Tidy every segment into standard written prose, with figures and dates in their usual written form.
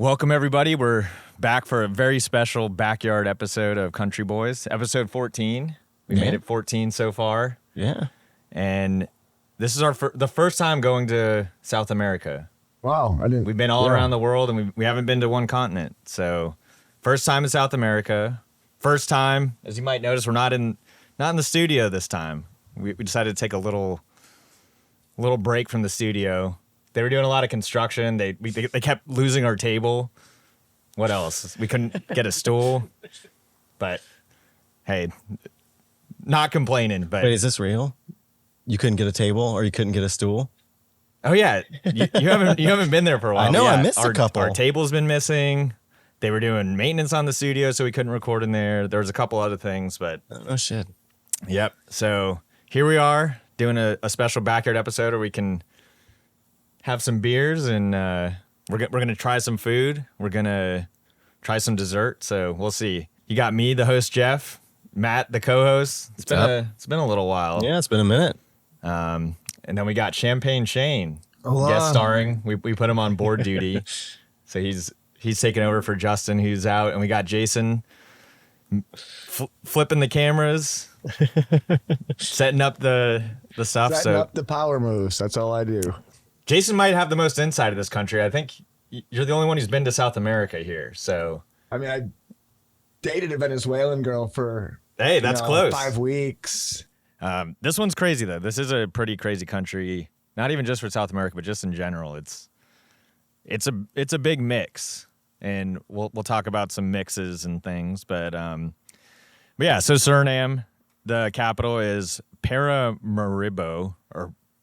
Welcome, everybody. We're back for a very special backyard episode of CountryBoyz, episode 14. We made it 14 so far. Yeah. And this is the first time going to South America. Wow. We've been all around the world, and we haven't been to one continent. So first time in South America. First time, as you might notice, we're not in the studio this time. We decided to take a little break from the studio. They were doing a lot of construction. They kept losing our table. What else? We couldn't get a stool. But hey, not complaining. But wait, is this real? You couldn't get a table or you couldn't get a stool? Oh yeah, you haven't been there for a while. I know. Yeah, I missed a couple. Our table's been missing. They were doing maintenance on the studio, so we couldn't record in there. There was a couple other things, but oh shit. Yep. So here we are doing a special backyard episode where we can have some beers and we're gonna try some food. We're gonna try some dessert. So we'll see. You got me, the host Jeff, Matt, the co-host. It's been a little while. Yeah, it's been a minute. And then we got Champagne Shane, Hola. guest starring. We put him on board duty, so he's taking over for Justin, who's out, and we got Jason flipping the cameras, setting up the stuff. Setting up the power moves. That's all I do. Jason might have the most insight of this country. I think you're the only one who's been to South America here. So I mean, I dated a Venezuelan girl for that's close. 5 weeks. This one's crazy though. This is a pretty crazy country. Not even just for South America, but just in general. It's a big mix, and we'll talk about some mixes and things. But yeah. So Suriname, the capital is Paramaribo.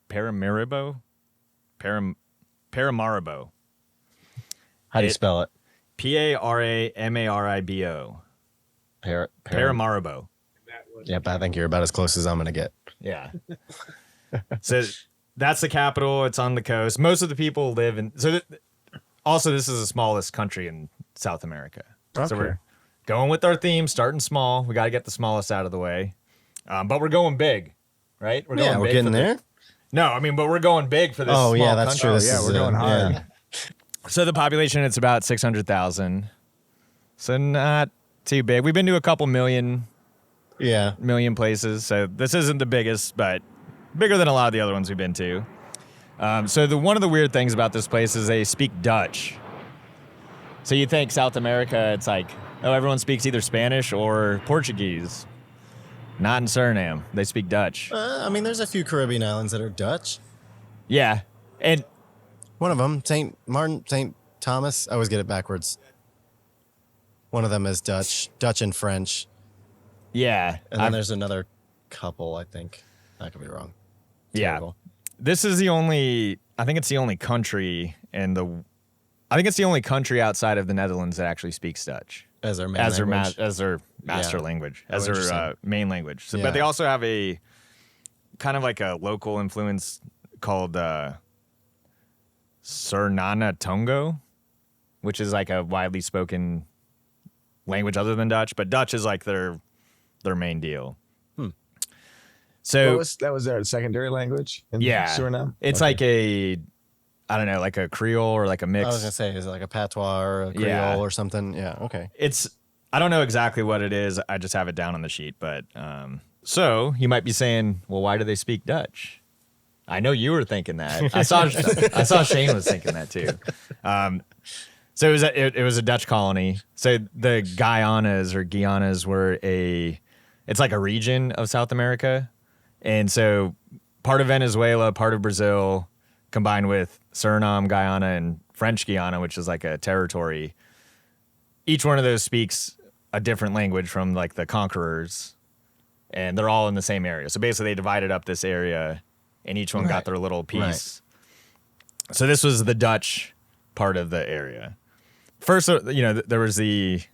Paramaribo. How do you spell it? Paramaribo. Paramaribo. Yep, I think you're about as close as I'm going to get. Yeah. So that's the capital. It's on the coast. Most of the people live in... Also, this is the smallest country in South America. Okay. So we're going with our theme, starting small. We got to get the smallest out of the way. But we're going big, right? We're getting there. No, I mean, but we're going big for this small yeah, that's country. true. We're going hard. Yeah. So the population, it's about 600,000. So not too big. We've been to a couple million places. So this isn't the biggest, but bigger than a lot of the other ones we've been to. So one of the weird things about this place is they speak Dutch. So you think South America, it's like, oh, everyone speaks either Spanish or Portuguese. Not in Suriname. They speak Dutch. I mean, there's a few Caribbean islands that are Dutch. Yeah. And one of them, St. Martin, St. Thomas. I always get it backwards. One of them is Dutch and French. Yeah. And then there's another couple, I think. I could be wrong. Terrible. Yeah. This is I think it's the only country outside of the Netherlands that actually speaks Dutch. As their main language. As their master language, as their main language. So, Yeah. But they also have a kind of like a local influence called Suriname Tongo, which is like a widely spoken language other than Dutch. But Dutch is like their main deal. So that was their secondary language in Suriname? It's like I don't know, like a Creole or like a mix. I was going to say, is it like a patois or a Creole or something? Yeah, okay. I don't know exactly what it is. I just have it down on the sheet. But so you might be saying, well, why do they speak Dutch? I know you were thinking that. I saw Shane was thinking that too. So it was a Dutch colony. So the Guyanas were it's like a region of South America. And so part of Venezuela, part of Brazil, combined with Suriname, Guyana, and French Guiana, which is like a territory. Each one of those speaks a different language from like the conquerors, and they're all in the same area. So basically they divided up this area, and each one got their little piece. Right. So this was the Dutch part of the area. First, there was the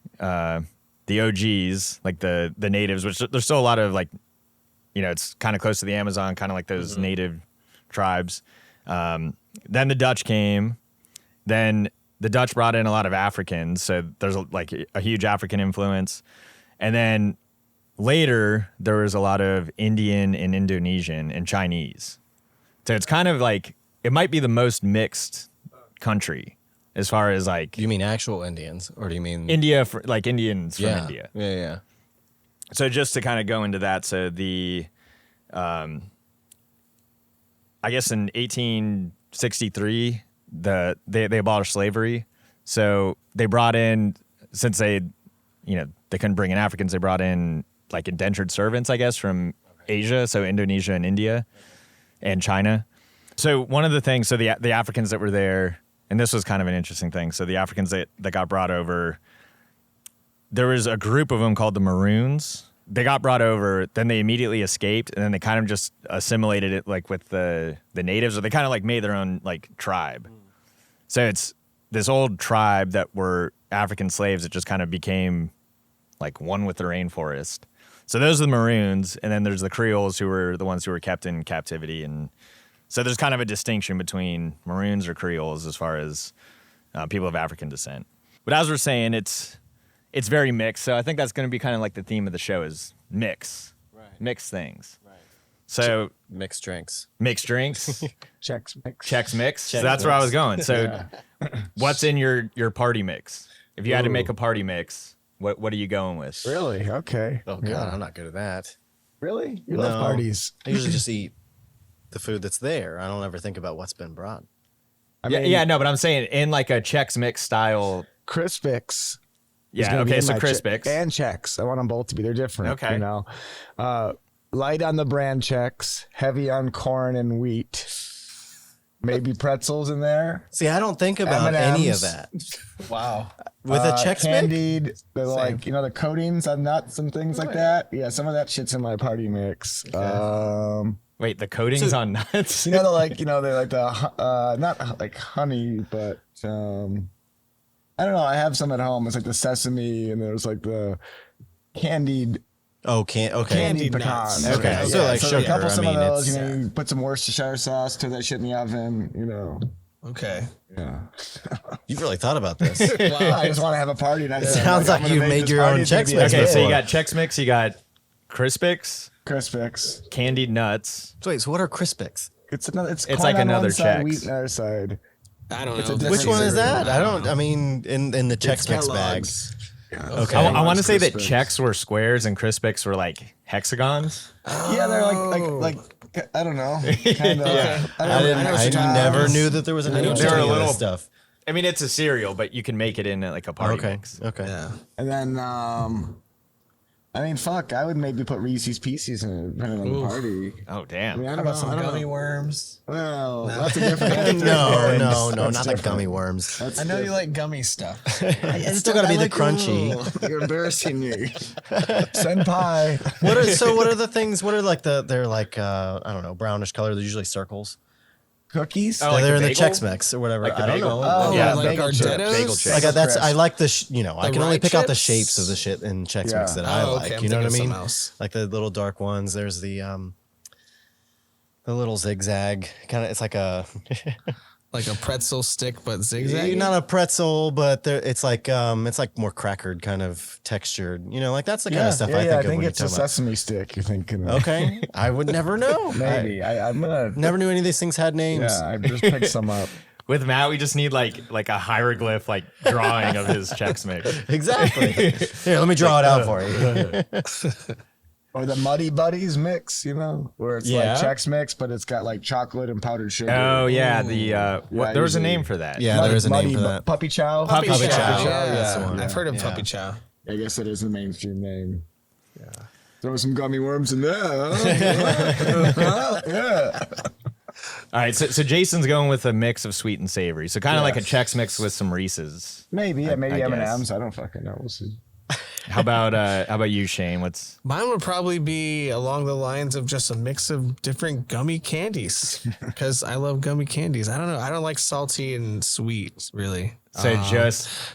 OGs, like the natives, which there's still a lot of like, it's kind of close to the Amazon, kind of like those native tribes. Then the Dutch came. Then the Dutch brought in a lot of Africans, so there's like a huge African influence. And then later, there was a lot of Indian and Indonesian and Chinese. So it's kind of like, it might be the most mixed country as far as like Do you mean actual Indians, or do you mean India, like Indians from yeah. India. Yeah. So just to kind of go into that, so I guess in 1863, they abolished slavery. So they brought in, since they couldn't bring in Africans, they brought in like indentured servants, I guess, from Asia, so Indonesia and India and China. So one of the things, so the Africans that were there, and this was kind of an interesting thing. So the Africans that got brought over, there was a group of them called the Maroons. They got brought over, then they immediately escaped, and then they kind of just assimilated it like with the natives, or they kind of like made their own like tribe. So it's this old tribe that were African slaves that just kind of became like one with the rainforest. So those are the Maroons, and then there's the Creoles, who were the ones who were kept in captivity. And so there's kind of a distinction between Maroons or Creoles as far as people of African descent. But as we're saying, it's very mixed. So I think that's going to be kind of like the theme of the show is mix. Right. Mix things. Right. So mixed drinks. Mixed drinks. Chex mix. So that's where I was going. So what's in your party mix? If you had to make a party mix, what are you going with? Really? Okay. Oh God, I'm not good at that. Really? You love parties. I usually just eat the food that's there. I don't ever think about what's been brought. I mean, no, but I'm saying in like a Chex Mix style. Crispix. Yeah. Okay. So Crispix and Chex. I want them both to be. They're different. Okay. You know, light on the bran Chex, heavy on corn and wheat. Maybe pretzels in there. See, I don't think about any of that. Wow. With a Chex candied, the like the coatings on nuts and things like that. Yeah, some of that shit's in my party mix. Okay. Wait, the coatings on nuts? They're like the not like honey, but I don't know. I have some at home. It's like the sesame, and there's like the candied. Oh, candied pecans. Okay, Yeah, so like sugar. A couple some of those. It's, You put some Worcestershire sauce, turn that shit in the oven. Okay. Yeah. You've really thought about this. Wow. I just want to have a party. And Sounds like you made your own Chex Mix. Okay, so you got Chex Mix, you got Crispix, candied nuts. So wait, so what are Crispix? It's It's like another Chex. Wheat on the other side. I don't know. Which one is that? I mean, in the Chex Mix bags. Okay. I want to say that Chex were squares and Crispix were like hexagons. Yeah, they're like I don't know. Kind of. Yeah. I never knew that there was any They were a little stuff. I mean, it's a cereal, but you can make it in like a party mix. Okay. Yeah. And then I mean, fuck, I would maybe put Reese's Pieces in it, depending on the party. Oh, damn. I mean, I How don't know. about some gummy worms? Well, that's a different. No, not the gummy worms. That's I know you like gummy stuff. It's still got to be the crunchy. You're embarrassing me, senpai. What are the things? What are like they're like I don't know, brownish color. They're usually circles. Cookies. Oh, like they're in the bagel? Chex Mix or whatever. Like the I don't bagel? know. Oh, Yeah, like bagel chips. Gardettos? Bagel chips. Like that's I like the I can only rye pick out the chips? shapes of the shit in Chex Yeah. Mix that I Oh, like. okay, I'm You know what I thinking mean? something else. Like the little dark ones. There's the little zigzag kind of. It's like a Like a pretzel stick, but zigzag. not a pretzel, but it's like more crackered kind of textured. Like that's the kind of stuff I think I of think when it's you a talk about. sesame stick. You're thinking. Of. Okay, I would never know. Maybe I'm gonna. Never knew any of these things had names. Yeah, I just picked some up. With Matt, we just need like a hieroglyph like drawing of his Chex Mix. Exactly. Here, let me draw it out for you. Or the Muddy Buddies mix, where it's Yeah. like Chex Mix, but it's got like chocolate and powdered sugar. Oh yeah, there was a usually- name for that. Yeah, there is a name for that. Puppy Chow. Puppy Puppy chow. chow. Yeah, That's the one. I've heard of Yeah. puppy chow. I guess it is a mainstream name. Yeah. Throw some gummy worms in there. Yeah. All right, so Jason's going with a mix of sweet and savory, so kind of like a Chex Mix with some Reese's. Maybe, maybe I M&Ms. guess. I don't fucking know. We'll see. How about you, Shane? What's Mine would probably be along the lines of just a mix of different gummy candies because I love gummy candies. I don't know. I don't like salty and sweet really. so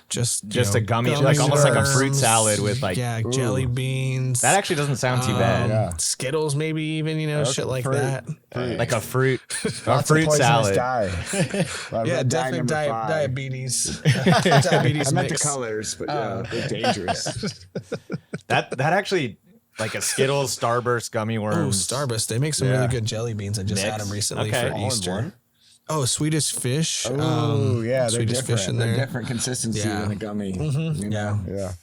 Just a gummy, like almost like a fruit worms, salad with like jelly beans. that actually doesn't sound too bad. Yeah. Skittles maybe even shit like fruit. that. Like a fruit Lots of poisonous salad. dye. Yeah, definitely number 5. diabetes. Diabetes I meant the mix. colors, but yeah, they're dangerous. That actually like a Skittles Starburst gummy Oh, worms. Starburst. They make some really good jelly beans. I just had Mix? them recently Okay. for All in Easter. one? Oh, Swedish fish. Oh, yeah, they're Swedish different. fish in They're there. different consistency Yeah. than a gummy. You know? Yeah.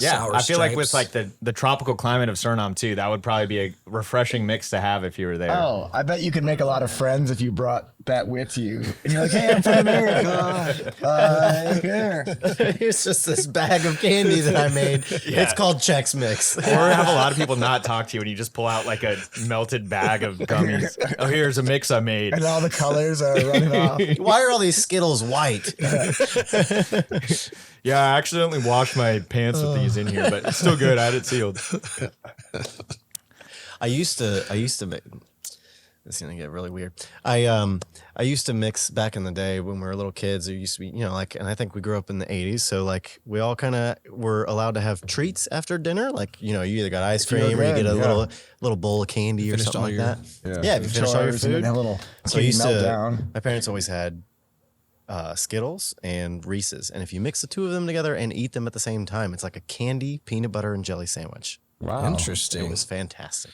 Yeah, Sour I feel like with stripes. like the tropical climate of Suriname too, that would probably be a refreshing mix to have if you were there. Oh, I bet you could make a lot of friends if you brought that with you. And you're like, hey, I'm from America. Here. Here's just this bag of candy that I made. It's called Chex Mix. Or have a lot of people not talk to you and you just pull out like a melted bag of gummies. Oh, here's a mix I made. And all the colors are running off. Why are all these Skittles white? Yeah, I accidentally washed my pants with these in here, but it's still good. I had it sealed. I used to make. This is gonna get really weird. I used to mix back in the day when we were little kids. There used to be, like, and I think we grew up in the '80s, so like we all kind of were allowed to have treats after dinner. Like, you either got ice cream or you get a little bowl of candy or something like that. Yeah, if you finish all your Chores and food. then a little So I used to. meltdown. My parents always had Skittles and Reese's, and if you mix the two of them together and eat them at the same time, it's like a candy peanut butter and jelly sandwich. Wow. Interesting. It was fantastic.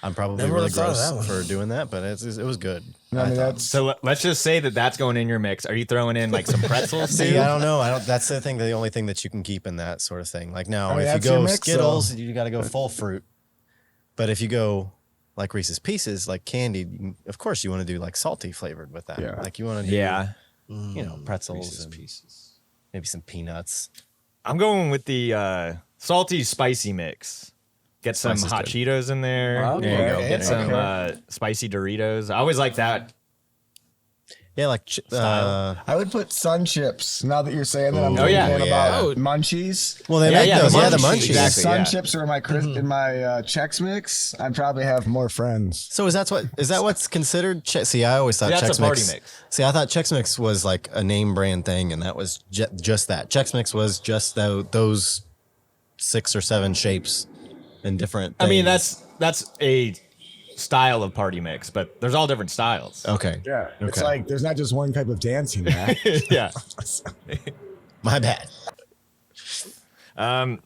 I'm probably Never really would've thought of gross that one. for doing that, but it was good. I mean, that's So let's just say that that's going in your mix. Are you throwing in like some pretzels too? See, I don't know. That's the thing. The only thing that you can keep in that sort of thing. Like now, I mean, if you that's your go mix, Skittles, you got to go full fruit. But if you go like Reese's Pieces, like candy, of course you want to do like salty flavored with that. Yeah. Like you want to do, Yeah. pretzels and maybe some peanuts. I'm going with the salty spicy mix. Get some Spicy's hot good. Cheetos in there. Okay. There you go. Okay. Get some spicy Doritos. I always like that. Yeah, like I would put Sun Chips. Now that you're saying that, I'm Oh, yeah. thinking Yeah. about Munchies. well, they Yeah, make yeah, those. the Yeah, the Munchies. Munchies. Exactly. Sun yeah. Chips are in my in my Chex Mix. I'd probably have more friends. So is that what's considered? See, I always thought That's Chex a party Mix. mix. See, I thought Chex Mix was like a name brand thing, and that was just that. Chex Mix was just those 6 or 7 shapes and different. I mean, things. that's a style of party mix, but there's all different styles. okay. Yeah, it's Okay. like there's not just one type of dancing. Man. Yeah. My bad. All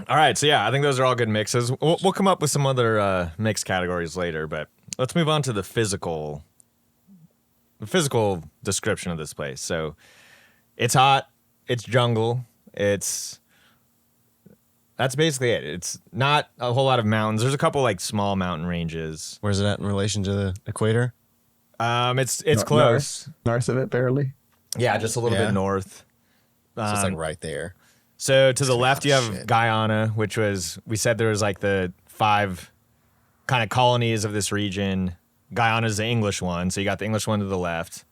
right. So yeah, I think those are all good mixes. We'll come up with some other mix categories later, but let's move on to the physical description of this place. So it's hot. It's jungle. That's basically it. It's not a whole lot of mountains. There's a couple like small mountain ranges. Where's it at in relation to the equator? It's close. North of it, barely. Yeah, just a little Yeah. bit north. So it's like right there. So to the left, you have shit. Guyana, which we said there was like the 5 kind of colonies of this region. Guyana's the English one. So you got the English one to the left,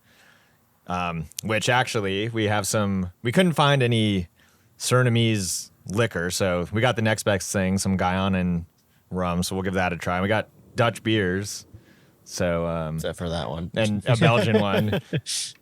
which actually we couldn't find any Surinamese liquor. So we got the next best thing, some Guyanan rum. So we'll give that a try. We got Dutch beers. So, Except for that one. and a Belgian one.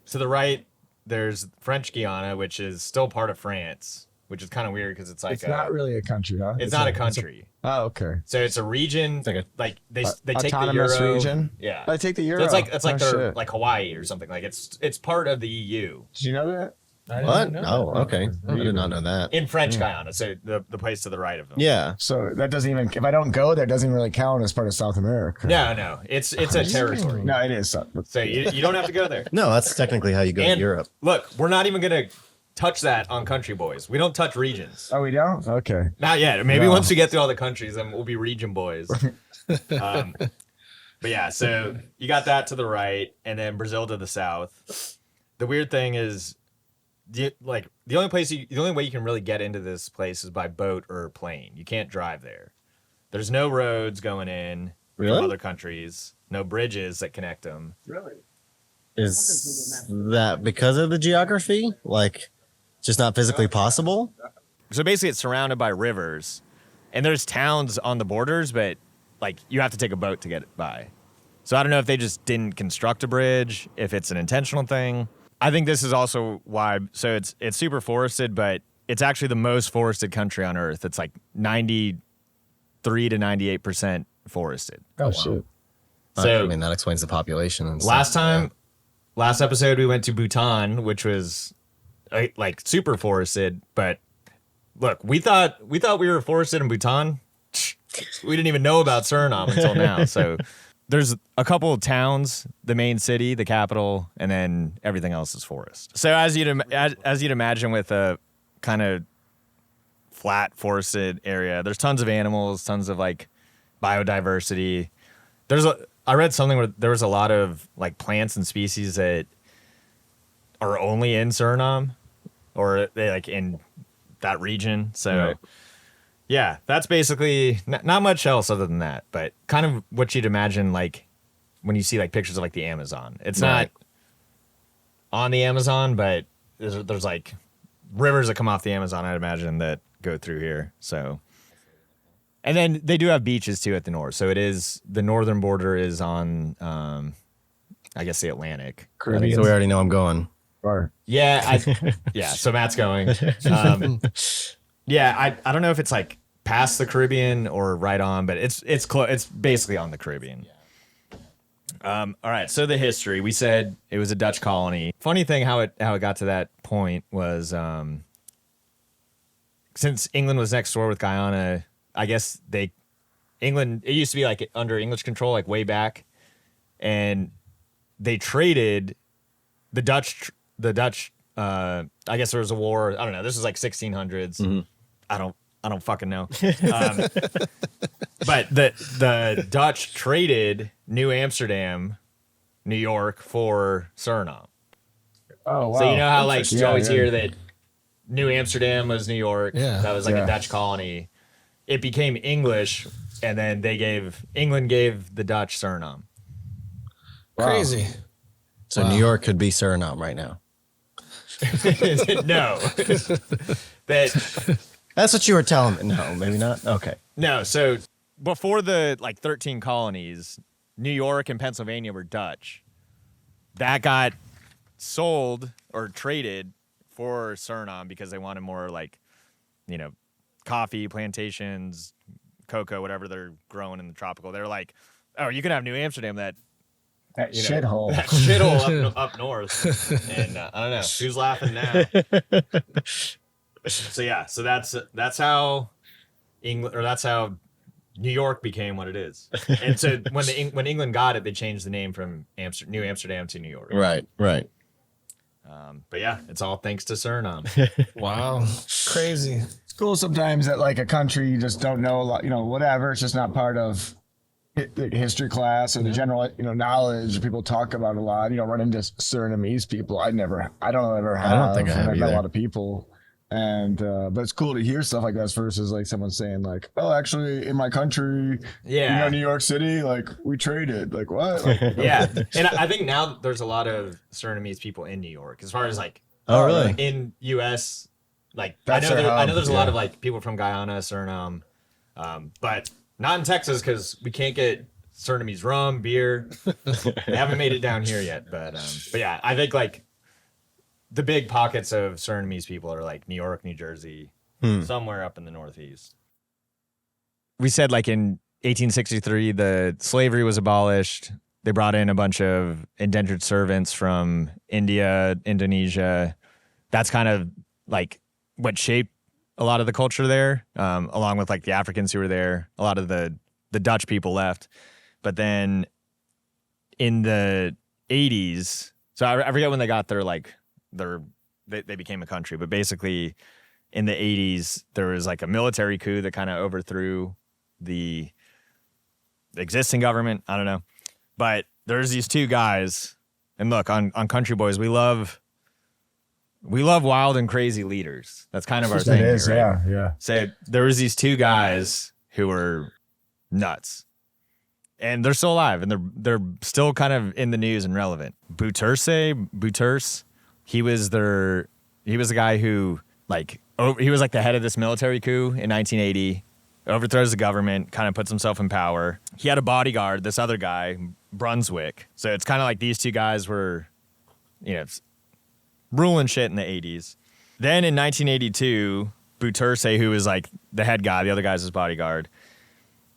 To the right, there's French Guiana, which is still part of France, which is kind of weird because it's like It's not really a country, huh? it's not a country. Oh, okay. So it's a region. like Like they take the Autonomous euro. region? Yeah, I take the So euro. it's like Oh, they're shit. like Hawaii or something. Like it's part of the EU Did you know that? What? Oh, okay. I did not know that. in French Guiana. So the place to the right of them. Yeah. So that doesn't even. If I don't go there, it doesn't really count as part of South America. No, it's a territory. No, it is. So you don't have to go there. No, that's technically how you go And to Europe. look, we're not even gonna touch that on CountryBoyz. We don't touch regions. Oh, we don't. Okay. Not yet. Maybe No. once we get through all the countries, then we'll be region boys. But yeah, so you got that to the right, and then Brazil to the south. The weird thing is, the only way you can really get into this place is by boat or plane. You can't drive there. There's no roads going in Really? from other countries. No bridges that connect them. Is that because of the geography? Like, just not physically possible? So basically, it's surrounded by rivers, and there's towns on the borders, but like you have to take a boat to get by. So I don't know if they just didn't construct a bridge, if it's an intentional thing. I think this is also why. So it's super forested, but it's actually the most forested country on Earth. It's like 93 to 98% forested. Oh shit. So I mean, that explains the population. And stuff. last episode we went to Bhutan, which was like super forested. But look, we thought we were forested in Bhutan. We didn't even know about Suriname until now. So there's a couple of towns, the main city, the capital, and then everything else is forest. So as you'd imagine with a kind of flat forested area, there's tons of animals, tons of like biodiversity. I read something where there was a lot of like plants and species that are only in Suriname or they like in that region. So yeah, that's basically not much else other than that, but kind of what you'd imagine like when you see like pictures of like the Amazon. It's not on the Amazon, but there's like rivers that come off the Amazon, I'd imagine, that go through here. So, and then they do have beaches too at the north. So it is the northern border is on, I guess the Atlantic. Caribbean. So we already know I'm going. Or Yeah, So Matt's going. Yeah, I don't know if it's like past the Caribbean or right on, but it's close. It's basically on the Caribbean. All right. So the history. We said it was a Dutch colony. Funny thing how it got to that point was since England was next door with Guyana. I guess England. It used to be like under English control, like way back, and they traded the Dutch. I guess there was a war. I don't know. This was like 1600s. Mm-hmm. I don't fucking know. But the Dutch traded New Amsterdam, New York for Suriname. oh wow. So you know how like you always Yeah. hear that New Amsterdam was New York. Yeah. That was like Yeah. a Dutch colony. It became English, and then England gave the Dutch Suriname. Wow. Crazy. So New York could be Suriname right now. No. That's what you were telling me. No, maybe not. Okay. No, so before the like 13 colonies, New York and Pennsylvania were Dutch. That got sold or traded for Suriname because they wanted more like, coffee plantations, cocoa, whatever they're growing in the tropical. They're like, oh, you can have New Amsterdam, that shithole. that shithole up north. And I don't know who's laughing now. So yeah, so that's how England, or that's how New York became what it is. And so when England got it, they changed the name from New Amsterdam to New York. Right. But yeah, it's all thanks to Suriname. Wow. Crazy. It's cool sometimes that like a country you just don't know a lot, whatever. It's just not part of history class or the general, knowledge people talk about a lot. Run into Surinamese people. I don't ever have. I don't think I have I've met a either. lot of people. And but it's cool to hear stuff like this versus like someone saying like, oh, actually in my country, Yeah. New York City, like we traded. Like what? Like, Yeah. And I think now there's a lot of Surinamese people in New York, as far as like Oh, really? in US. Like That's I know their hub, there's a lot yeah. of like people from Guyana, Suriname, but not in Texas because we can't get Surinamese rum, beer. They haven't made it down here yet, but yeah, I think like the big pockets of Surinamese people are like New York, New Jersey, somewhere up in the Northeast. We said like in 1863, the slavery was abolished. They brought in a bunch of indentured servants from India, Indonesia. That's kind of like what shaped a lot of the culture there, along with like the Africans who were there. A lot of the Dutch people left. But then in the 80s, so I forget when they got there, like they became a country, but basically in the 80s, there was like a military coup that kind of overthrew the existing government. I don't know. But there's these two guys, and look, on CountryBoyz, we love wild and crazy leaders. That's kind of our thing. It is, here, right? yeah. So there was these two guys who were nuts. And they're still alive, and they're still kind of in the news and relevant. Bouters, he was the guy who he was like the head of this military coup in 1980, overthrows the government, kind of puts himself in power. He had a bodyguard, this other guy, Brunswick. So it's kind of like these two guys were, ruling shit in the 80s. Then in 1982, Bouters, who was like the head guy, the other guy's his bodyguard,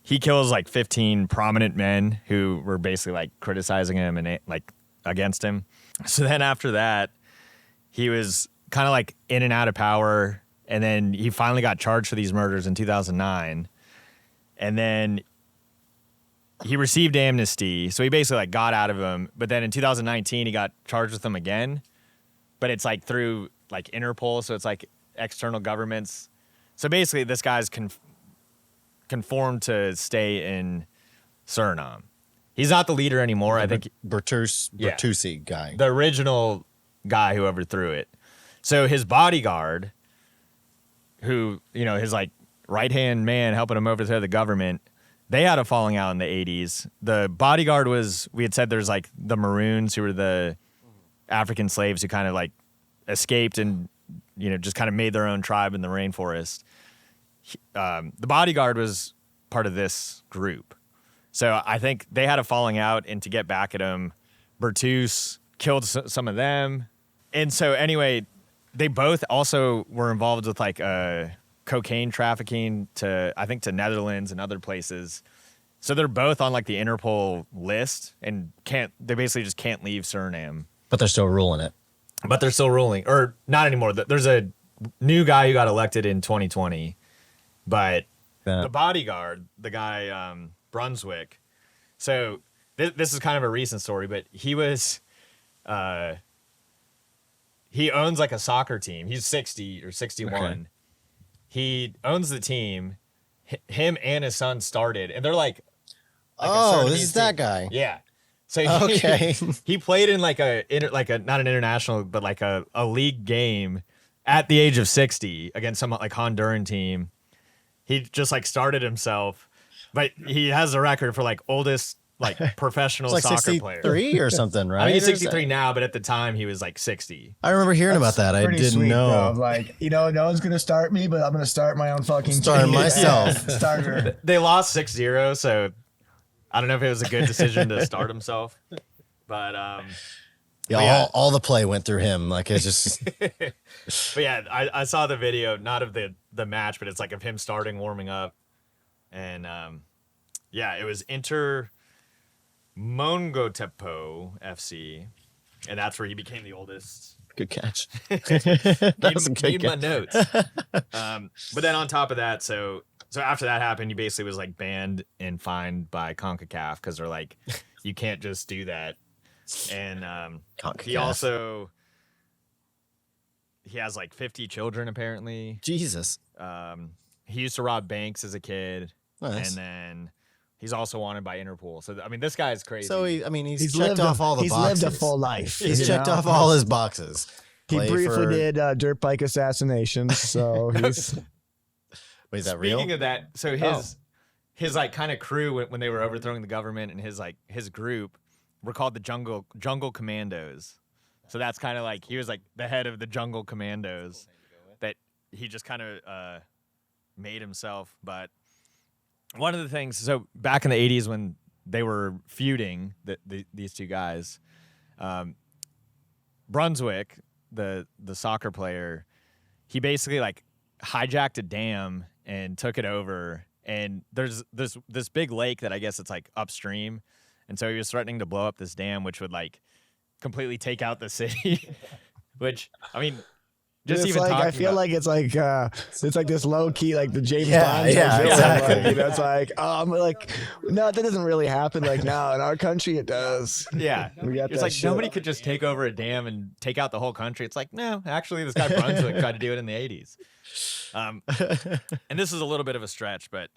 he kills like 15 prominent men who were basically like criticizing him and like against him. So then after that, he was kind of like in and out of power. And then he finally got charged for these murders in 2009. And then he received amnesty, so he basically like got out of him. But then in 2019, he got charged with them again. But it's like through like Interpol, so it's like external governments. So basically, this guy's conformed to stay in Suriname. He's not the leader anymore. I think Bertucci guy. the original guy who overthrew it. So his bodyguard, who, you know, his like right-hand man helping him overthrow the government, they had a falling out in the 80s. The bodyguard we had said there's like the Maroons, who were the African slaves who kind of like escaped and, you know, just kind of made their own tribe in the rainforest. The bodyguard was part of this group. So I think they had a falling out, and to get back at him, Bertus killed some of them. And so anyway, they both also were involved with like cocaine trafficking to Netherlands and other places. So they're both on like the Interpol list, and they basically just can't leave Suriname. But they're still ruling it. But they're still ruling, or not anymore. There's a new guy who got elected in 2020, but the bodyguard, the guy Brunswick. So this is kind of a recent story, but he owns like a soccer team. He's 60 or 61. Okay. He owns the team. Him and his son started, and they're like this is that guy. Yeah. So he played in like not an international, but like a league game at the age of 60 against some like Honduran team. He just like started himself, but he has a record for like oldest like professional like soccer player. 63 or something, right? I mean, he's 63 now, but at the time he was like 60. I remember hearing about that. I didn't sweet, know. Bro. Like, you know, no one's gonna start me, but I'm gonna start my own fucking starting myself. Starter. They lost 6-0, so I don't know if it was a good decision to start himself, but all the play went through him. Like it's just. But yeah, I saw the video, not of the match, but it's like of him starting, warming up, and yeah, it was Inter Mongotepo FC, and that's where he became the oldest. Good catch. That was a good catch. My notes. But then on top of that, so after that happened, he basically was like banned and fined by CONCACAF because they're like, you can't just do that. And he also has like 50 children apparently. Jesus. He used to rob banks as a kid. Nice. And then he's also wanted by Interpol. So I mean, this guy's crazy. So he's checked off all the boxes. He's lived a full life. He's checked off all his boxes. He briefly did dirt bike assassinations. So he's. Wait, is that real? Speaking of that, so his like kind of crew when they were overthrowing the government, and his group were called the Jungle Commandos. So that's kind of like he was like the head of the Jungle Commandos that he just kind of made himself. But one of the things, so back in the 80s when they were feuding, these two guys, Brunswick, the soccer player, he basically like hijacked a dam and took it over. And there's this big lake that I guess it's like upstream. And so he was threatening to blow up this dam, which would like completely take out the city. Which, I mean, just it's even like, talking I feel about, like it's like this low key, like the James Bond. Exactly. Like, you know, it's like, I'm like, no, that doesn't really happen. Like now in our country, it does. Yeah. We got It's that like shit. nobody could just take over a dam and take out the whole country. It's like, no, actually, this guy Brunswick tried to do it in the 80s. And this is a little bit of a stretch, but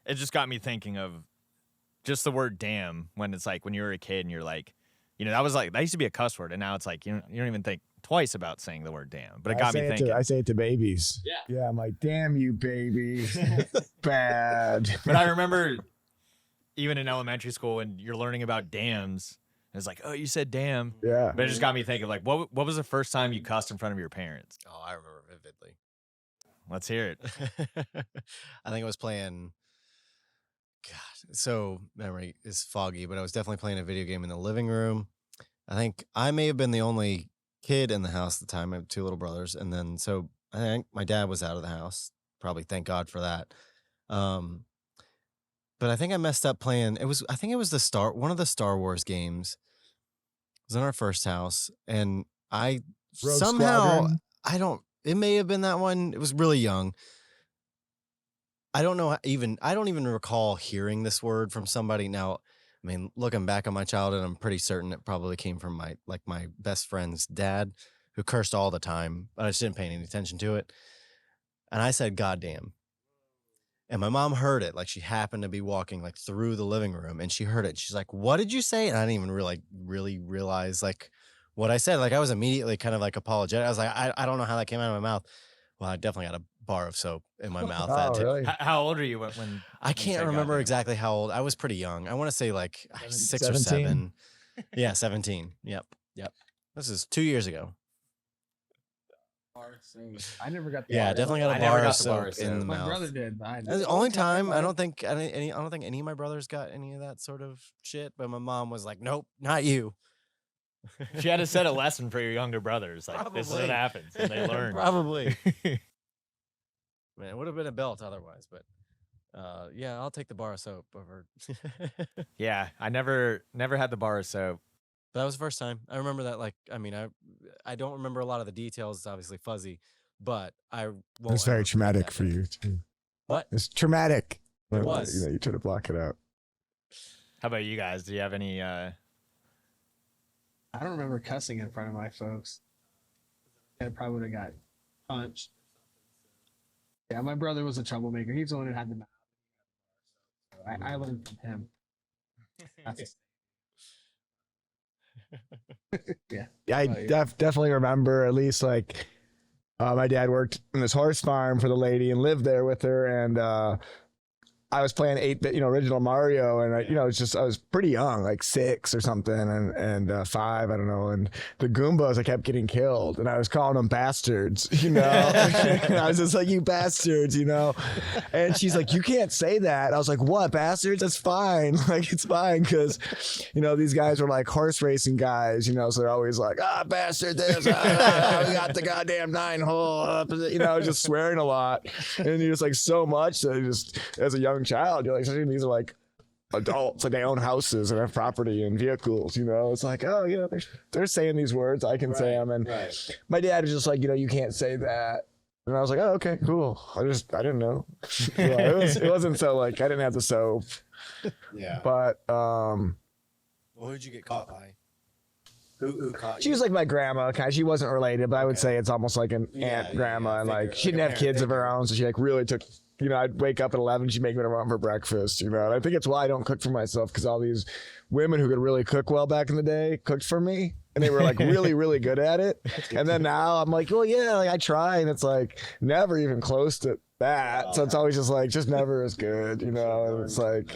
it just got me thinking of just the word damn when it's like when you were a kid and you're like, you know, that used to be a cuss word, and now it's like you don't even think twice about saying the word damn. But it got me thinking. I say it to babies. Yeah. Yeah, I'm like, damn you, baby. Bad. But I remember even in elementary school when you're learning about dams, it's like, oh, you said damn. Yeah. But it just got me thinking, like, what was the first time you cussed in front of your parents? Oh, I remember vividly. Let's hear it. I think I was playing. God, so memory is foggy, but I was definitely playing a video game in the living room. I think I may have been the only kid in the house at the time. I have two little brothers, and then so I think my dad was out of the house. Probably thank God for that. But I think I messed up playing. I think it was one of the Star Wars games. It was in our first house, and I Rogue somehow Squadron? I don't. It may have been that one. It was really young. I don't know I don't even recall hearing this word from somebody. Now, I mean, looking back on my childhood, I'm pretty certain it probably came from my best friend's dad, who cursed all the time, but I just didn't pay any attention to it. And I said, "Goddamn." And my mom heard it. Like, she happened to be walking like through the living room, and she heard it. She's like, "What did you say?" And I didn't even really realize like what I said. Like, I was immediately kind of like apologetic. I was like, I don't know how that came out of my mouth. Well, I definitely had a bar of soap in my mouth. Oh, really? How old are you when I you can't said remember goddamn? exactly how old. I was pretty young. I want to say like 6 or 17? 7. Yeah, 17. Yep. This is 2 years ago. I never got the Yeah, definitely got I a never bar got of the bar soap of soap. in the My mouth. brother did. But I That's the only time. I don't think any of my brothers got any of that sort of shit. But my mom was like, "Nope, not you." She had to set a lesson for your younger brothers. Like, this is what Probably. happens, and they learn. Probably. Man, it would have been a belt otherwise. But yeah, I'll take the bar of soap over. Yeah, I never had the bar of soap. That was the first time. I remember that. Like, I mean, I don't remember a lot of the details. It's obviously fuzzy, but I won't. It's very ever forget traumatic that for day. you too. What? It's traumatic. It was. You try to block it out. How about you guys? Do you have any? I don't remember cussing in front of my folks. I probably would have got punched. Yeah, my brother was a troublemaker. He's the one who had the mouth. So I learned from him. That's yeah. Yeah, I definitely remember at least like my dad worked in this horse farm for the lady and lived there with her, and I was playing 8-bit, original Mario, and I was pretty young, like 6 or something, and 5, I don't know. And the Goombas, I kept getting killed, and I was calling them bastards, And I was just like, "You bastards," And she's like, "You can't say that." I was like, "What, bastards? That's fine. Like, it's fine," because these guys were like horse racing guys, so they're always like, "Bastard this, we got the goddamn 9-hole," just swearing a lot, and you're just like so much that just as a young child, you're like, these are like adults, like they own houses and have property and vehicles, it's like, oh yeah, they're saying these words, I can say them. And my dad was just like, you can't say that, and I was like, oh, okay, cool. I didn't know. It wasn't so like I didn't have the soap. Yeah. But Well, who'd you get caught by? Who caught you? she was like my grandma kind. She wasn't related, but I would say it's almost like an aunt grandma, and like she didn't have kids of her own, so she like really took. I'd wake up at 11, she'd make me what I want for breakfast, And I think it's why I don't cook for myself, because all these women who could really cook well back in the day cooked for me, and they were like really, really good at it. And then now I'm like, well, yeah, like I try, and it's like never even close to that. So it's always just like, just never as good, And it's like,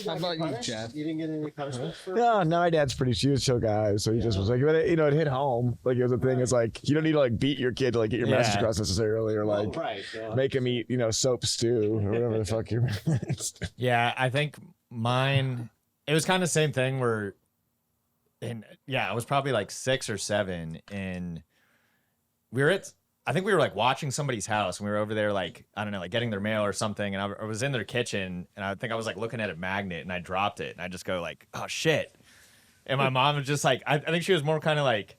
How about you, Jeff? You didn't get any punishment for no, my dad's pretty, he was a chill guy, so he just was like, but it hit home. Like, it was a thing. It's like, you don't need to like beat your kid to like get your message across necessarily, or like make him eat, soap stew or whatever the fuck you. Yeah, I think mine. It was kind of the same thing where, I was probably like 6 or 7, and I think we were like watching somebody's house, and we were over there like, I don't know, like getting their mail or something, and I was in their kitchen, and I think I was like looking at a magnet, and I dropped it, and I just go like, oh shit. And my mom was just like, I think she was more kind of like,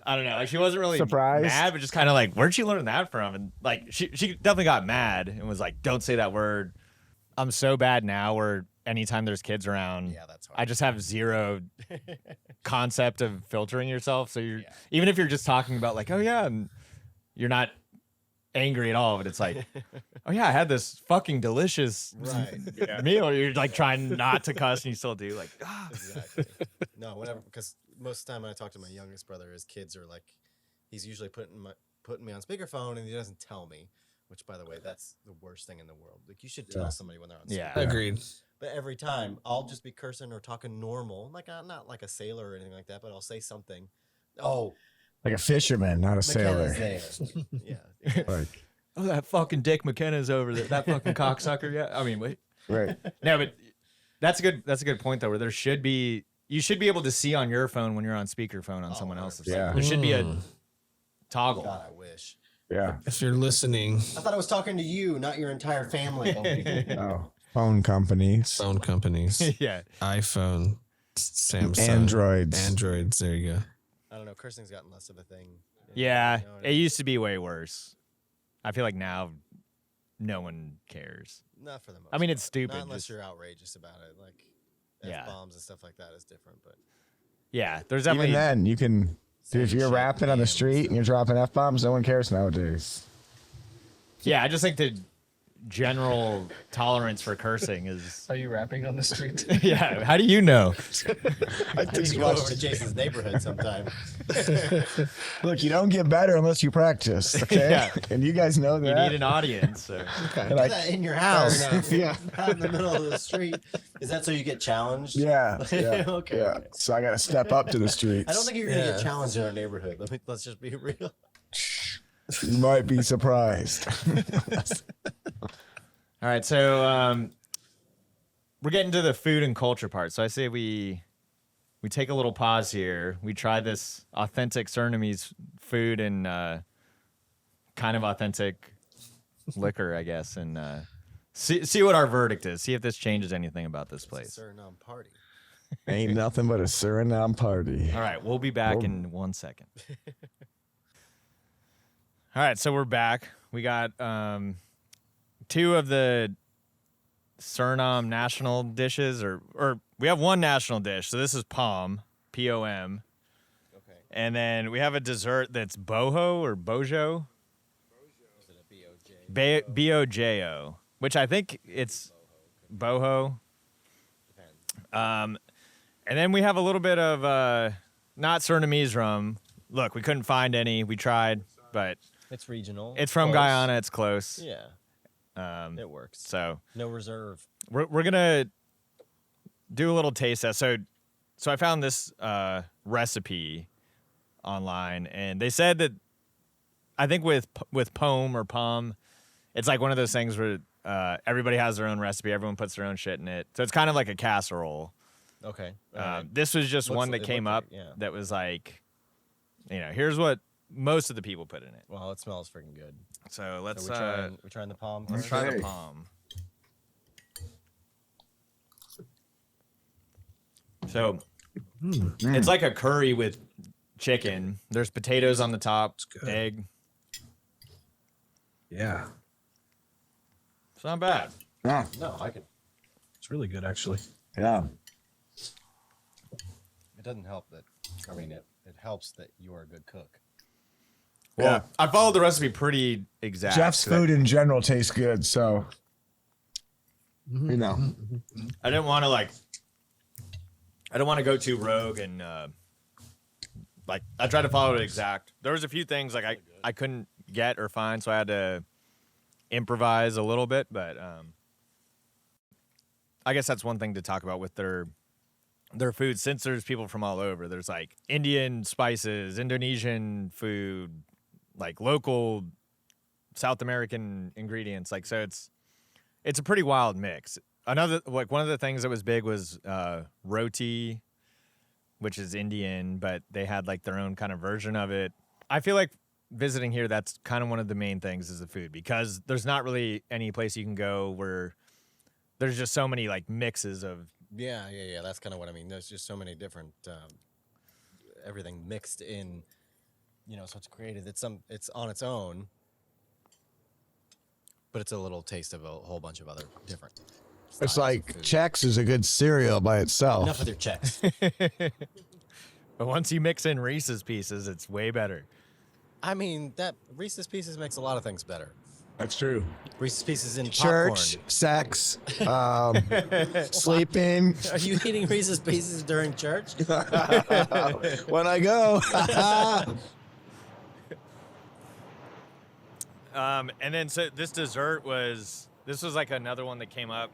I don't know, like she wasn't really surprised, mad, but just kind of like, where'd she learn that from? And like she definitely got mad and was like, don't say that word. I'm so bad now where anytime there's kids around, that's hard. I just have zero concept of filtering yourself. So even if you're just talking about like, oh yeah, and you're not angry at all, but it's like, oh yeah, I had this fucking delicious meal. You're like trying not to cuss, and you still do. Like, Exactly. No, whenever, because most of the time when I talk to my youngest brother, his kids are like, he's usually putting me on speakerphone, and he doesn't tell me. Which, by the way, that's the worst thing in the world. Like, you should tell somebody when they're on speakerphone. Yeah. Agreed. But every time, I'll just be cursing or talking normal, like not like a sailor or anything like that, but I'll say something. Oh, like a fisherman, not a sailor. McKenna's there. Yeah. Like, oh, that fucking Dick McKenna's over there. That fucking cocksucker. Yeah. I mean, wait. right. No, but that's a good point though, where you should be able to see on your phone when you're on speakerphone on someone else's. Yeah. There should be a toggle. God, I wish. Yeah. If you're listening, I thought I was talking to you, not your entire family. Oh, phone companies, phone companies, Yeah. iPhone, Samsung, Androids. There you go. I don't know. Cursing's gotten less of a thing. Yeah. You know, It used to be way worse. I feel like now no one cares. Not for the most. I mean, it's part. stupid. Not unless just- you're outrageous about it, like Yeah. F-bombs and stuff like that is different. But yeah, there's definitely. Even then, you can. Dude, if Saying you're shit, rapping on the damn, street stuff. and you're dropping F-bombs, no one cares nowadays. Yeah, I just think the general tolerance for cursing is. Are you rapping on the street? Yeah, how do you know? I think you go over to Jason's neighborhood sometime. Look, you don't get better unless you practice, okay? Yeah. And you guys know that. You need an audience. So. And Do I- that in your house, yeah. not in the middle of the street. Is that so you get challenged? Yeah, yeah, Okay. yeah. So I got to step up to the streets. I don't think you're gonna get challenged in our neighborhood. Let's just be real. You might be surprised. All right, so we're getting to the food and culture part. So I say we take a little pause here. We try this authentic Surinamese food and kind of authentic liquor, I guess, and see what our verdict is. See if this changes anything about this place. Suriname party. Ain't nothing but a Suriname party. All right, we'll be back in 1 second. All right, so we're back. We got two of the Suriname national dishes, or we have one national dish. So this is Pom, P-O-M. Okay. And then we have a dessert that's Bojo or Bojo, Is it a B-O-J? B-O-J-O, which I think it's Bojo. Depends. And then we have a little bit of not Surinamese rum. Look, we couldn't find any. We tried, but It's regional. it's from Close. Guyana. It's close. Yeah. It works. So No reserve. we're gonna do a little taste test. So I found this recipe online, and they said that I think with Pom or Pom, it's like one of those things where everybody has their own recipe. Everyone puts their own shit in it. So it's kind of like a casserole. Okay. All right. This was just Looks one like- that it came looked up like- yeah. that was like, here's what most of the people put in it. Well, it smells freaking good. So let's So we're trying the palm. let's first? try the Okay. Pom. So it's like a curry with chicken. There's potatoes on the top, good. egg. Yeah, It's not bad. Yeah, No, I can. it's really good actually. yeah. It doesn't help that. I mean, it helps that you are a good cook. Well, I followed the recipe pretty exact. Jeff's so food in general tastes good, so you know. I didn't want to I don't want to go too rogue and I tried to follow it exact. There was a few things I couldn't get or find, so I had to improvise a little bit. But I guess that's one thing to talk about with their food. Since there's people from all over, there's like Indian spices, Indonesian food, like local South American ingredients. Like, so it's a pretty wild mix. Another, like, one of the things that was big was roti, which is Indian, but they had like their own kind of version of it. I feel like visiting here, that's kind of one of the main things is the food, because there's not really any place you can go where there's just so many like mixes of. Yeah. That's kind of what I mean. There's just so many different, everything mixed in. So it's created. It's on its own, but it's a little taste of a whole bunch of other different. It's styles of like food. Chex is a good cereal by itself. Enough with your checks. But once you mix in Reese's Pieces, it's way better. I mean, that Reese's Pieces makes a lot of things better. That's true. Reese's Pieces in Church, popcorn. sex, sleeping. Are you eating Reese's Pieces during church? When I go. And then so this dessert was like another one that came up.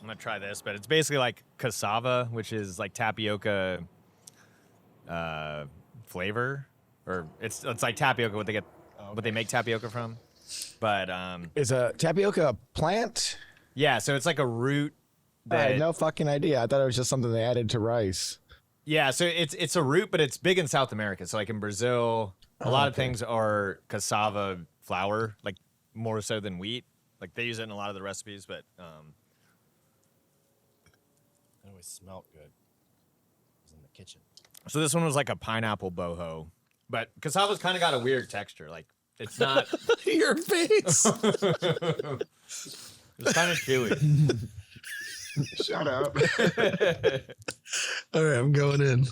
I'm gonna try this, but it's basically like cassava, which is like tapioca flavor, or it's like tapioca. What they make tapioca from, but Is a tapioca a plant? yeah. So it's like a root. I That, had no fucking idea. I thought it was just something they added to rice. Yeah, so it's a root, but it's big in South America. So like in Brazil, a lot of things are cassava flour, like more so than wheat. Like they use it in a lot of the recipes, but It always smelled good. It was in the kitchen. so this one was like a pineapple boho, but cassava's kind of got a weird texture. Like It's not. Your face. It's kind of chewy. Shut up. All right, I'm going in.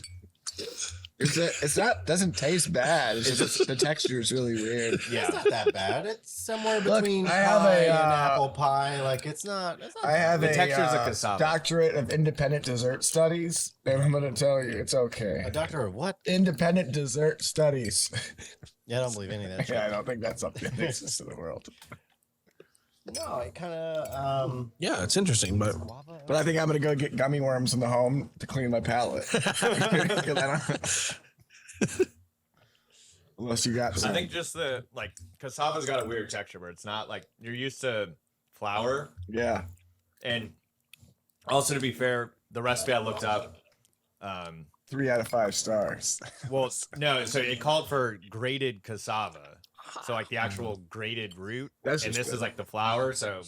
It's not doesn't taste bad. It's just the texture is really weird. Yeah. It's not that bad. It's somewhere Look, between I pie have a, and apple pie. Like it's not. I have The a texture's a cassava. doctorate of independent dessert studies, and I'm going to tell you, it's okay. a doctor of what? Independent dessert studies. Yeah, I don't believe any of that. Shit. Yeah, I don't think that's something that exists in the world. No, it kind of. Yeah, it's interesting, but But I think I'm going to go get gummy worms in the home to clean my palate. 'Cause I don't- Unless you got some. I think just the cassava's got a weird texture where it's not like you're used to flour, Yeah. and also to be fair, the recipe I looked up. 3 out of 5 stars. Well, no, so it called for grated cassava. So like the actual grated root. That's and just this good. is like the flour, so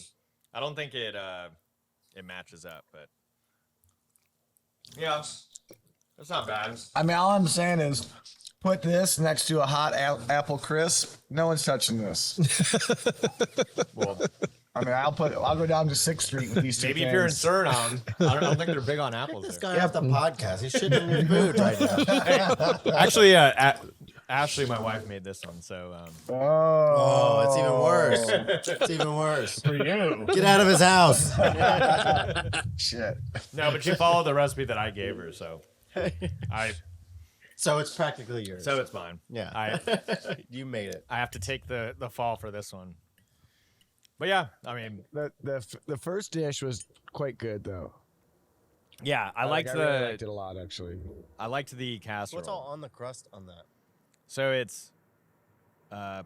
I don't think it matches up, but yeah. It's not bad. I mean, all I'm saying is put this next to a hot apple crisp. No one's touching this. Well, I mean, I'll go down to 6th Street with these two maybe if you're in things. Suriname, I don't think they're big on apples This there. guy off the podcast. He's shitting in your food right now. Actually, Ashley, my wife, made this one, so Oh, it's even worse. It's even worse. For you. Get out of his house. Shit. no, but she followed the recipe that I gave her, so So it's practically yours. so it's mine. yeah, you made it. I have to take the fall for this one. But yeah, I mean, The first dish was quite good, though. yeah, I liked really liked it a lot, actually. the casserole. What's all on the crust on that? So it's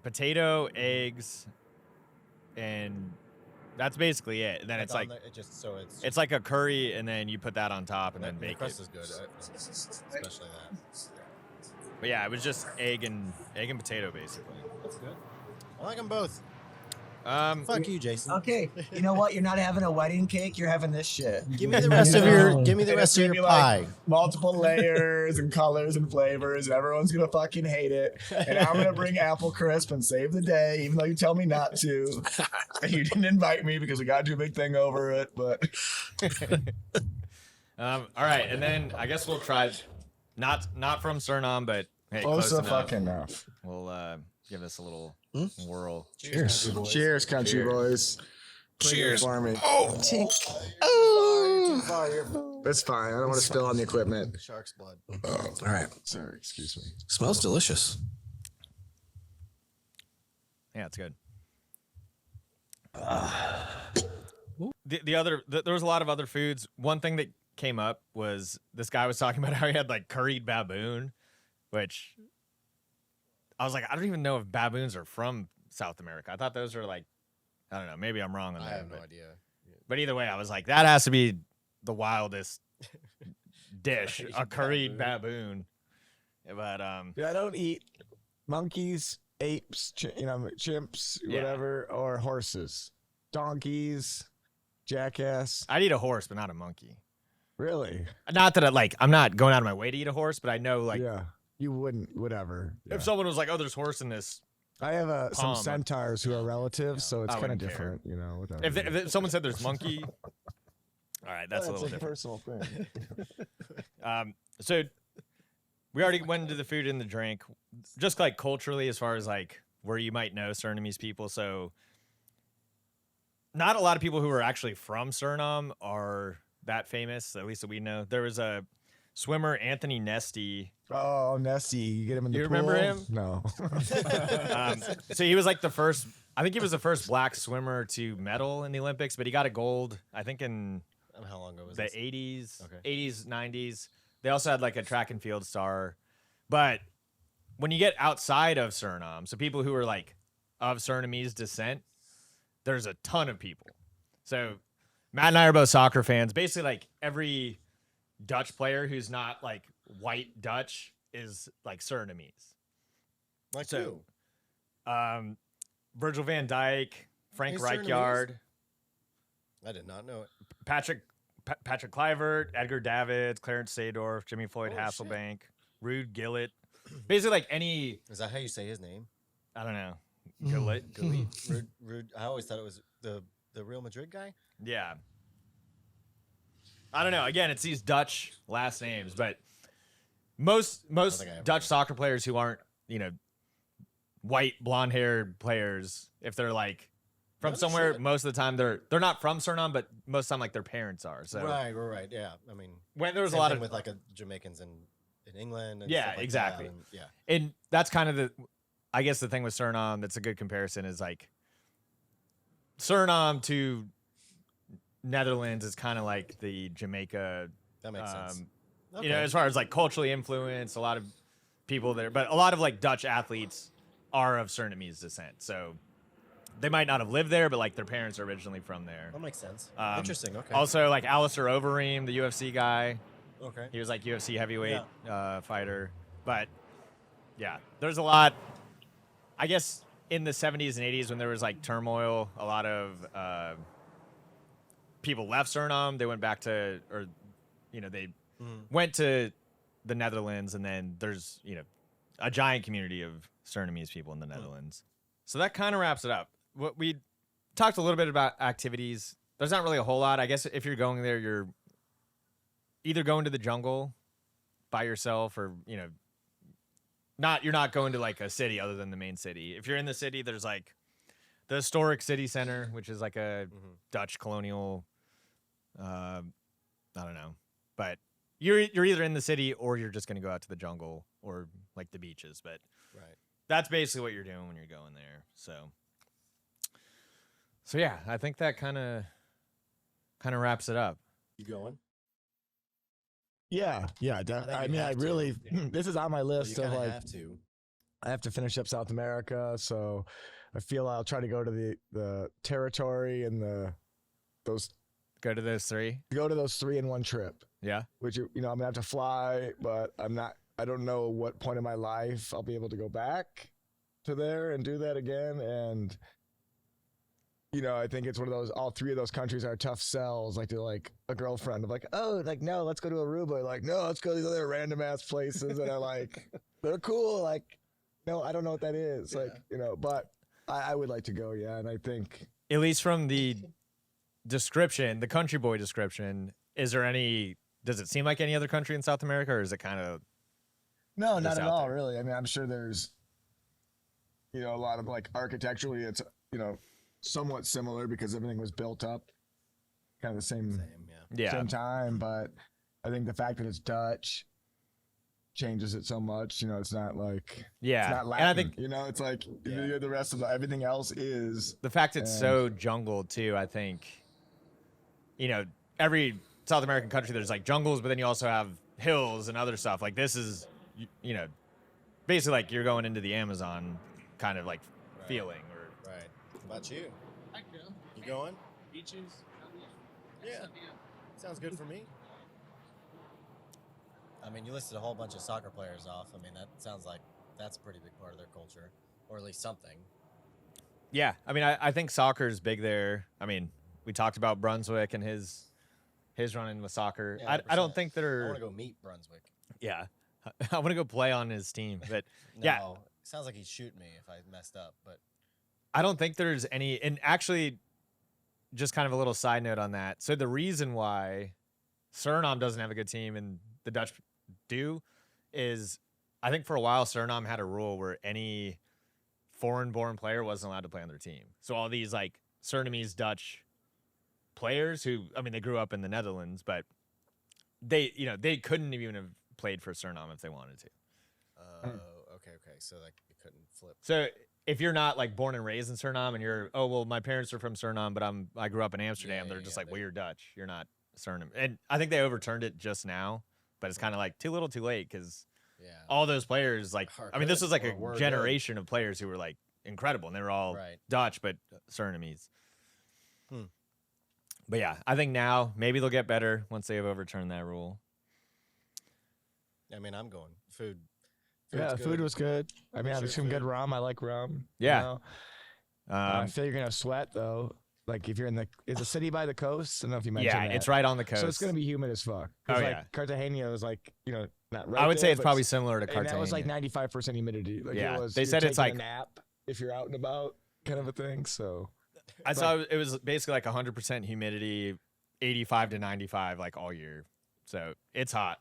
potato, eggs, and that's basically it. And then it's like it just so it's it's like a curry, and then you put that on top, and then the bake crust it. is good, especially that. But yeah, it was just egg and potato basically. That's good. I like them both. Fuck you, Jason. Okay, you know what? You're not having a wedding cake. You're having this shit. Give me the rest of your. Give me the rest of your pie. Multiple layers and colors and flavors, and everyone's gonna fucking hate it. And I'm gonna bring apple crisp and save the day, even though you tell me not to. You didn't invite me because we got to do a big thing over it. But All right, and then I guess we'll try not from Suriname, but hey, close close enough. fucking enough. We'll give this a little whirl. cheers. Cheers, country boys. Cheers. For me. Oh, Tink. Too far. That's fine. I don't want to spill on the equipment. Shark's blood. all right. Sorry, excuse me. Smells delicious. Yeah, it's good. There was a lot of other foods. One thing that came up was this guy was talking about how he had like curried baboon, which I was like, I don't even know if baboons are from South America. I thought those are like, I don't know, maybe I'm wrong on I that. have no but, idea. but either way, I was like, that has to be the wildest dish, a curried baboon. But Yeah, I don't eat monkeys, apes, chimps, Yeah. whatever, or horses, donkeys, jackass. I'd eat a horse, but not a monkey. Really? Not that I'm not going out of my way to eat a horse, but I know like Yeah, you wouldn't. Whatever. Yeah. if someone was like, oh, there's horse in this. I have some Palm. centaurs who are relatives, so it's I kind of wouldn't care. different, whatever. If someone said there's monkey, all right, that's a little different. personal thing. So we already went into the food and the drink, just like culturally, as far as like where you might know Surinamese people. So not a lot of people who are actually from Suriname are that famous, at least that we know. There was a swimmer, Anthony Nesty. Oh, Nessie, you get him in the You pool? remember him? No. So he was like I think he was the first black swimmer to medal in the Olympics, but he got a gold, I think in And how long ago was the this? 80s, Okay. 80s, 90s. They also had like a track and field star. But when you get outside of Suriname, so people who are like of Surinamese descent, there's a ton of people. So Matt and I are both soccer fans. Basically, like every Dutch player who's not like white Dutch is like Surinamese. Like So- who? Virgil van Dijk, Frank He's Rijkaard, I did not know it. Patrick Kluivert, Edgar Davids, Clarence Seedorf, Jimmy Floyd Oh, shit. Hasselbank, Ruud Gillett. Basically, like any, Is that how you say his name? I don't know. Galit. I always thought it was the Real Madrid guy. Yeah. I don't know. Again, it's these Dutch last names, but most think I ever Dutch soccer players who aren't, white blonde-haired players, if they're like from No somewhere, shit. most of the time they're not from Suriname, but most of the time like their parents are. So Right. Yeah. I mean, when there was a same lot thing of with like Jamaicans in England. And Yeah, stuff like exactly. That, and, yeah. and that's kind of I guess the thing with Suriname that's a good comparison is like Suriname to Netherlands is kind of like the Jamaica, That makes sense. as far as like culturally influenced, a lot of people there, but a lot of like Dutch athletes are of Surinamese descent. So they might not have lived there, but like their parents are originally from there. That makes sense. Um, Interesting. Okay. Also, like Alistair Overeem, the UFC guy, okay. he was like UFC heavyweight fighter. But yeah, there's a lot. I guess in the 70s and 80s when there was like turmoil, a lot of people left Suriname. They went back to, or they went to the Netherlands, and then there's a giant community of Surinamese people in the Netherlands. So that kind of wraps it up. What we talked a little bit about activities. There's not really a whole lot. I guess if you're going there, you're either going to the jungle by yourself, or you're not going to like a city other than the main city. If you're in the city, there's like the historic city center, which is like a Dutch colonial. I don't know, but you're either in the city or you're just gonna go out to the jungle or like the beaches. But Right. that's basically what you're doing when you're going there. So yeah, I think that kind of wraps it up. You going? Yeah. think I you mean, I have to. really, this is on my Well, list you of kind of like, have to. I have to finish up South America. So I feel I'll try to go to the territory and those Go to those three. go to those 3 in one trip, Yeah. which, I'm gonna have to fly, but I don't know what point in my life I'll be able to go back to there and do that again. And, I think it's one of those, all 3 of those countries are tough sells, like to like a girlfriend of like, oh, like, no, let's go to Aruba. Like, no, let's go to these other random ass places that are like, they're cool. Like, no, I don't know what that is. Like, but I would like to go. Yeah. And I think, At least from the description, the country boy description, does it seem like any other country in South America, or is it kind of no, Just not at out all, there. really. I mean, I'm sure there's, a lot of like architecturally, it's, somewhat similar because everything was built up kind of the same yeah? same time. But I think the fact that it's Dutch changes it so much. It's not like Yeah. it's not And Latin. I think it's like the rest of everything else is. the fact it's so jungle too, I think, every South American country there's like jungles, but then you also have hills and other stuff. Like this is, basically like you're going into the Amazon kind of like feeling. Or Right. How about you? I can go. You going? Beaches. Yeah. Sounds good for me. I mean, you listed a whole bunch of soccer players off. I mean, that sounds like that's a pretty big part of their culture, or at least something. yeah, I mean, I think soccer is big there. I mean, we talked about Brunswick and his run-in with soccer. Yeah, I don't 100%. think I they're want to go meet Brunswick. yeah. I want to go play on his team, but No, yeah, sounds like he'd shoot me if I messed up. But I don't think there's any. And actually, just kind of a little side note on that. So the reason why Suriname doesn't have a good team and the Dutch do is, I think for a while Suriname had a rule where any foreign-born player wasn't allowed to play on their team. So all these like Surinamese Dutch players who, I mean, they grew up in the Netherlands, but they couldn't even have played for Suriname if they wanted to. okay. So like you couldn't flip. So if you're not like born and raised in Suriname and you're, oh well, my parents are from Suriname, but I grew up in Amsterdam, they're just like, well, you're Dutch, you're not Suriname. And I think they overturned it just now, but it's kind of like too little, too late, because Yeah. all those players, like, Are I mean, this good, was like or a were generation of players who were like incredible, and they were all Right. Dutch, but Surinamese. Hmm. But yeah, I think now maybe they'll get better once they have overturned that rule. I mean, I'm going food. Yeah, Food's food good. was good. I mean, I Sure, had some good food. rum. I like rum. Yeah. I feel you're gonna sweat though. Like if you're it's a city by the coast. I don't know if you mentioned Yeah, that. it's right on the coast. So it's gonna be humid as fuck. 'Cause, Oh, like, yeah. Cartagena was like, not right I would say there, it's but probably similar to and Cartagena. that was like 95% humidity. Like Yeah, it was, they you're said it's taking like a nap. if you're out and about, kind of a thing. So I saw it was basically like 100% humidity, 85 to 95 like all year. So it's hot.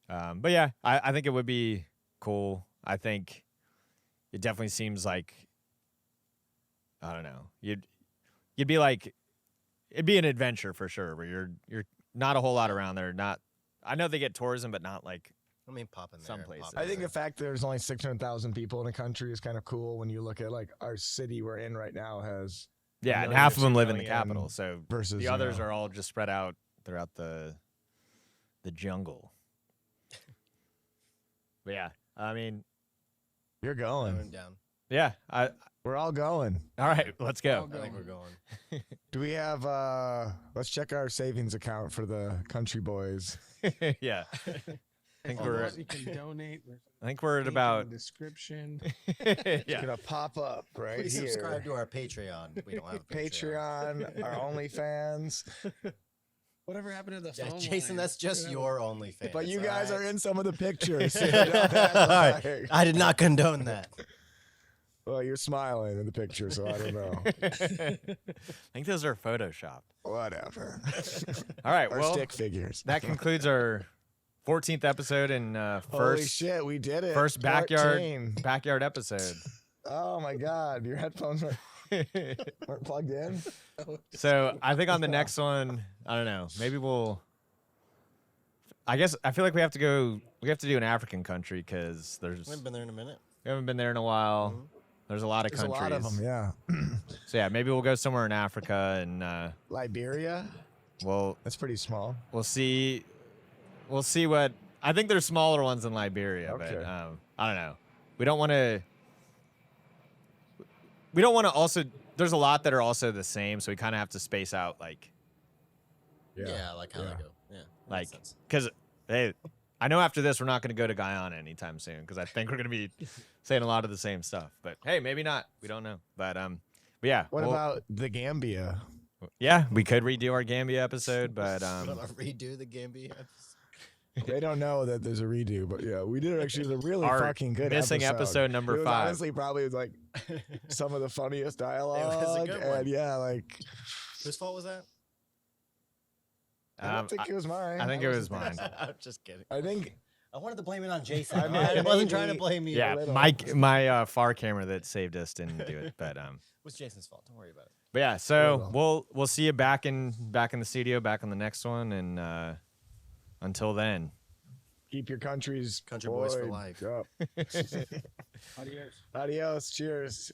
But yeah, I think it would be cool. I think it definitely seems like, I don't know, you'd be like, it'd be an adventure for sure. Where you're not a whole lot around there. Not, I know they get tourism, but not like I mean, pop in there. Some and places. pop I think there. the fact there's only 600,000 people in the country is kind of cool when you look at like our city we're in right now has. yeah, and million half to of them 2 live in the million capital. So versus, the you others know. are all just spread out throughout the jungle. But yeah, I mean, You're I going. went down. yeah. We're all going. All right, let's go. I think we're going. Do we have let's check our savings account for the CountryBoyz. Yeah. I think You can donate. There's a we're at link in about the description. It's yeah. gonna pop up right Please here. subscribe to our Patreon. We don't have a Patreon. Patreon, our OnlyFans. Whatever happened to the Yeah, phone Jason, line? that's just your OnlyFans. But you all guys right? are in some of the pictures. All right. I did not condone that. Well, you're smiling in the picture, so I don't know. I think those are photoshopped. Whatever. All right, Our well, stick figures. that concludes our 14th episode and Holy first shit, we did it. first 14. backyard episode. Oh my god, your headphones weren't plugged in. So I think on the next one, I don't know. Maybe I guess I feel like we have to do an African country because We haven't been there in a minute. we haven't been there in a while. Mm-hmm. There's a lot of There's countries. a lot of them, yeah. So yeah, maybe we'll go somewhere in Africa and Liberia, we'll that's pretty small. see what I think there's smaller ones in Liberia, Okay. but I don't know. We don't want to also there's a lot that are also the same, so we kind of have to space out like Yeah, like how they go. Yeah. that like makes sense. cuz hey, I know after this we're not going to go to Guyana anytime soon cuz I think we're going to be saying a lot of the same stuff. But hey, maybe not. We don't know. But yeah. What we'll- about the Gambia? Yeah, we could redo our Gambia episode, but Wanna redo the Gambia episode? They don't know that there's a redo, but yeah, we did actually. It was a really Our fucking good missing episode number It was 5. honestly probably like some of the funniest It was a dialogue, good one. and yeah, like Whose fault was that? I don't think it was mine. I think it was mine. I'm just kidding. I think I wanted to blame it on Jason. I mean, I wasn't trying to maybe- blame you. Yeah, little. my far camera that saved us didn't do it, but It was Jason's fault. Don't worry about it. But yeah, so Well. we'll see you back in the studio, back on the next one, and until then, keep your countries Country boys for boys life. up. Adios. Adios. Cheers.